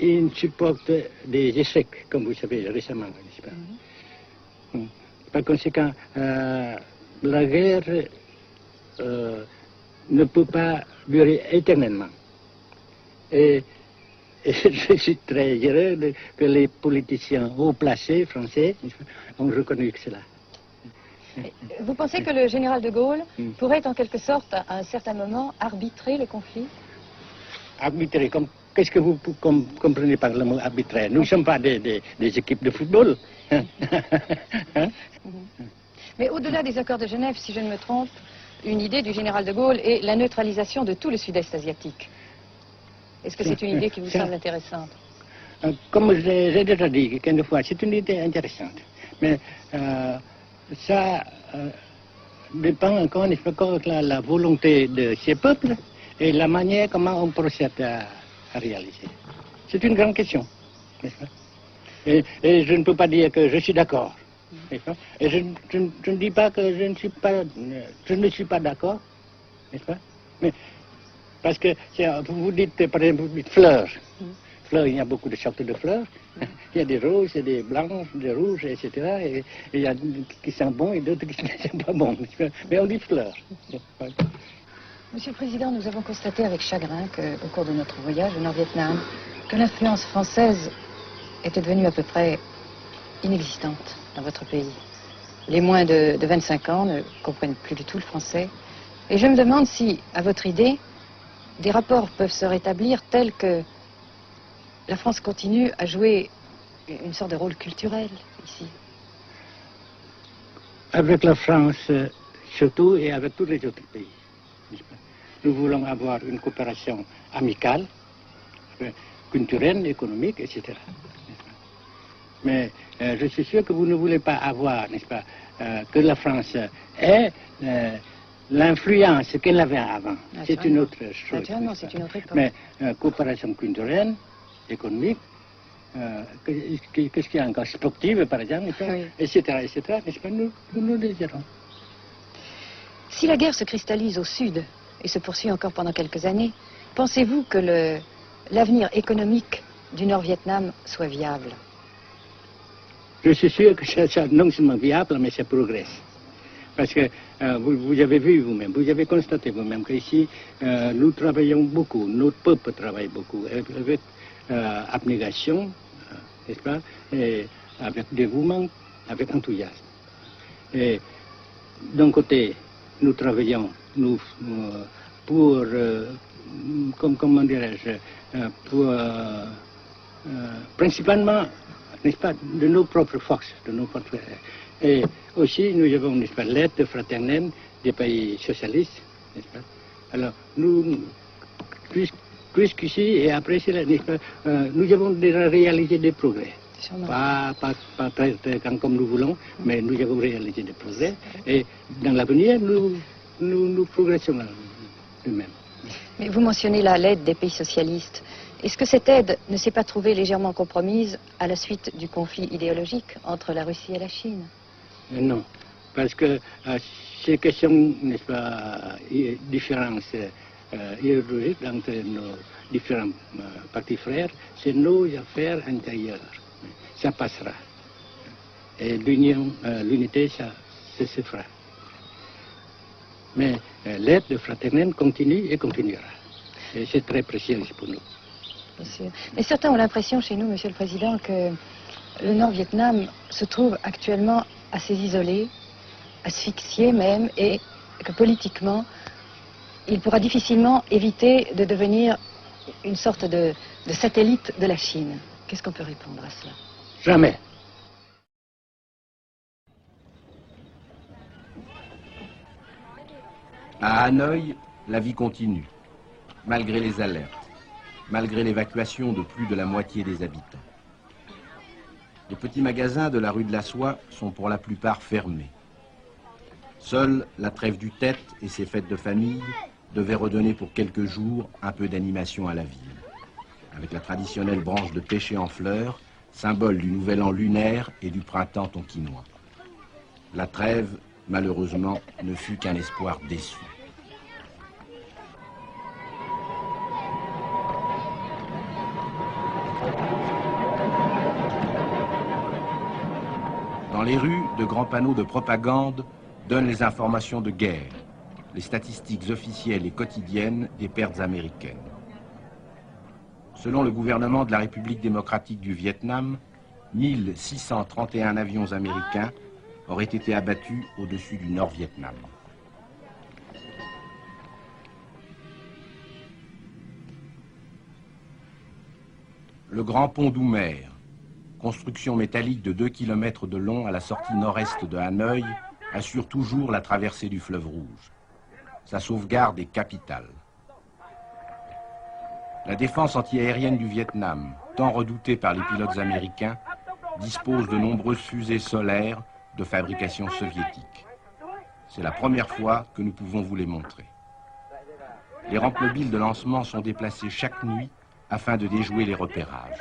il supporte des échecs, comme vous savez, récemment, n'est-ce pas? Par conséquent, la guerre ne peut pas durer éternellement. Et je suis très heureux que les politiciens haut placés français ont reconnu cela. Vous pensez que le général de Gaulle pourrait en quelque sorte, à un certain moment, arbitrer le conflit? Arbitrer, qu'est-ce que vous comprenez par le mot arbitraire? Nous ne sommes pas des équipes de football. Hein? Mais au-delà des accords de Genève, si je ne me trompe, une idée du général de Gaulle est la neutralisation de tout le sud-est asiatique. Est-ce que c'est une idée qui vous semble intéressante? Comme j'ai déjà dit quelquefois, c'est une idée intéressante. Mais ça dépend encore de la volonté de ces peuples et la manière comment on procède à réaliser. C'est une grande question, n'est-ce pas? Et je ne peux pas dire que je suis d'accord. Et je ne dis pas que je ne suis pas d'accord, n'est-ce pas? Mais parce que vous dites, par exemple, vous dites fleurs. Fleurs, il y a beaucoup de sortes de fleurs. Il y a des roses, il y a des blanches, des rouges, etc. Et il y a qui sont bons et d'autres qui ne sont pas bons. Mais on dit fleurs. Monsieur le Président, nous avons constaté avec chagrin qu'au cours de notre voyage au Nord-Vietnam, que l'influence française était devenue à peu près inexistante dans votre pays. Les moins de 25 ans ne comprennent plus du tout le français. Et je me demande si, à votre idée, des rapports peuvent se rétablir tels que la France continue à jouer une sorte de rôle culturel ici. Avec la France, surtout, et avec tous les autres pays. Nous voulons avoir une coopération amicale, culturelle, économique, etc. Mais je suis sûr que vous ne voulez pas avoir, n'est-ce pas, que la France ait l'influence qu'elle avait avant. C'est une autre chose. Naturellement, c'est une autre époque. Mais coopération culturelle, économique, qu'est-ce qu'il y a encore, sportive par exemple, oui. etc., n'est-ce pas, nous le désirons. Si la guerre se cristallise au sud et se poursuit encore pendant quelques années, pensez-vous que l'avenir économique du Nord-Vietnam soit viable? Je suis sûr que c'est non seulement viable, mais ça progresse. Parce que vous avez vu vous-même, vous avez constaté vous-même qu'ici, nous travaillons beaucoup, notre peuple travaille beaucoup, avec abnégation, n'est-ce pas, et avec dévouement, avec enthousiasme. Et d'un côté, nous travaillons pour, comment dirais-je, pour principalement, n'est-ce pas, de nos propres forces, de nos propres... Et aussi, nous avons, n'est-ce pas, l'aide fraternelle des pays socialistes, n'est-ce pas. Alors, nous, jusqu'ici et après cela, n'est-ce pas, nous avons déjà réalisé des progrès. Pas très comme nous voulons, mais nous avons réalisé des progrès. Et dans l'avenir, nous progressons nous-mêmes. Mais vous mentionnez l'aide des pays socialistes. Est-ce que cette aide ne s'est pas trouvée légèrement compromise à la suite du conflit idéologique entre la Russie et la Chine? Non, parce que ces questions, n'est-ce pas, différences idéologiques entre nos différents partis frères, c'est nos affaires intérieures. Ça passera. Et l'unité, ça se fera. Mais l'aide fraternelle continue et continuera. Et c'est très précieux pour nous. Bien sûr. Mais certains ont l'impression chez nous, Monsieur le Président, que le Nord-Vietnam se trouve actuellement assez isolé, asphyxié même, et que politiquement, il pourra difficilement éviter de devenir une sorte de satellite de la Chine. Qu'est-ce qu'on peut répondre à cela? Jamais. À Hanoï, la vie continue, malgré les alertes, malgré l'évacuation de plus de la moitié des habitants. Les petits magasins de la rue de la Soie sont pour la plupart fermés. Seule la trêve du Tête et ses fêtes de famille devaient redonner pour quelques jours un peu d'animation à la ville, avec la traditionnelle branche de pêcher en fleurs, symbole du nouvel an lunaire et du printemps tonkinois. La trêve, malheureusement, ne fut qu'un espoir déçu. Dans les rues, de grands panneaux de propagande donnent les informations de guerre, les statistiques officielles et quotidiennes des pertes américaines. Selon le gouvernement de la République démocratique du Vietnam, 1631 avions américains auraient été abattus au-dessus du Nord-Vietnam. Le Grand Pont d'Oumer, construction métallique de 2 km de long à la sortie nord-est de Hanoï, assure toujours la traversée du fleuve Rouge. Sa sauvegarde est capitale. La défense antiaérienne du Vietnam, tant redoutée par les pilotes américains, dispose de nombreuses fusées solaires de fabrication soviétique. C'est la première fois que nous pouvons vous les montrer. Les rampes mobiles de lancement sont déplacées chaque nuit afin de déjouer les repérages.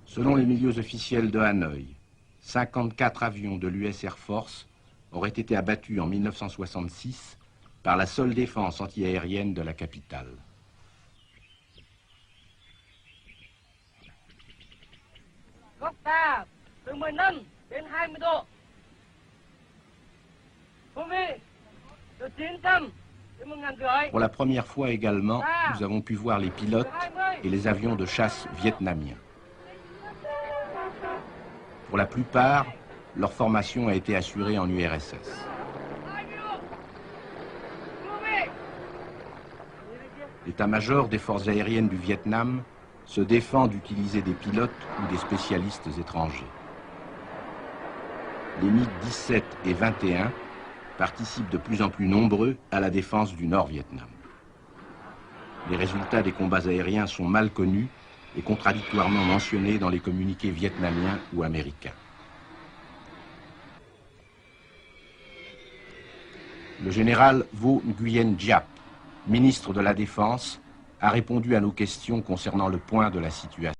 Selon les milieux officiels de Hanoï, 54 avions de l'US Air Force auraient été abattus en 1966 par la seule défense antiaérienne de la capitale. Pour la première fois également, nous avons pu voir les pilotes et les avions de chasse vietnamiens. Pour la plupart, leur formation a été assurée en URSS. L'état-major des forces aériennes du Vietnam se défend d'utiliser des pilotes ou des spécialistes étrangers. Les MiG-17 et 21 participent de plus en plus nombreux à la défense du Nord-Vietnam. Les résultats des combats aériens sont mal connus et contradictoirement mentionnés dans les communiqués vietnamiens ou américains. Le général Vo Nguyen Giap, ministre de la Défense, a répondu à nos questions concernant le point de la situation.